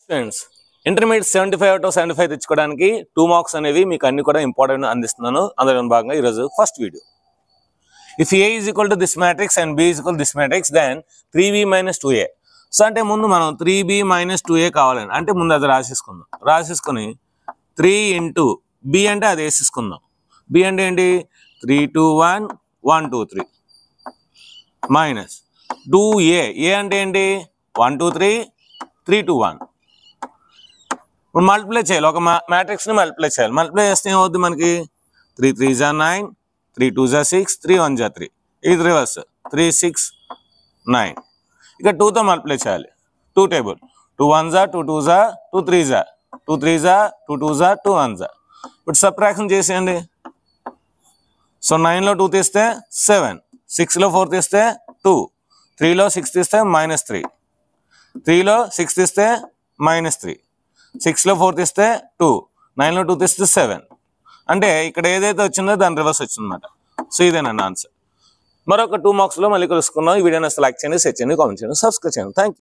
Friends intermediate 75 out of 75 తెచ్చుకోవడానికి 2 marks అనేవి మీకు అన్ని కూడా ఇంపార్టెంట్ అందిస్తున్నాను. అందులో భాగంగా ఈరోజు first video. If A is equal to this matrix and B is equal to this matrix, then 3B minus 2A. So అంటే ముందు మనం 3B minus 2A కావాలని అంటే ముందు అది రాసేసుకుందాం. రాసేసుకొని 3 ఇంటూ B అంటే అది వేసేసుకుందాం. B అంటే ఏంటి 3 2 1 1 2 3 మైనస్ 2A. A అంటే ఏంటి 1 2 3 3 2 1. ఇప్పుడు మల్టిప్లై చేయాలి, ఒక మ్యాట్రిక్స్ని మల్టిప్లై చేయాలి. మల్టిప్లై చేస్తే ఏమవుద్ది మనకి 3 3 జా 9 3 2 జా 6 3 1 జా 3. ఇది రివర్స్ 3 6 9. ఇక 2తో మల్టిప్లై చేయాలి. 2 టేబుల్ 2 1 జా 2 2 జా 2 3 జా 2 3 జా 2 2 జా 2 1 జా. ఇప్పుడు సబ్ట్రాక్షన్ చేసేయండి. సో 9లో 2 తీస్తే 7, 6లో 4 తీస్తే 2, 3లో 6 తీస్తే -3, 3లో 6 తీస్తే -3, 6లో 4 తీస్తే 2, 9లో 2 తీస్తే 7. అంటే ఇక్కడ ఏదైతే వచ్చిందో దాని రివర్స్ వచ్చిందన్నమాట. సో ఇదేనండి ఆన్సర్. మరొక 2 మార్క్స్లో మళ్ళీ కలుసుకున్నాం. ఈ వీడియోని లైక్ చేయండి, షేర్ చేయండి, కామెంట్ చేయండి, సబ్స్క్రైబ్ చేయండి. Thank you.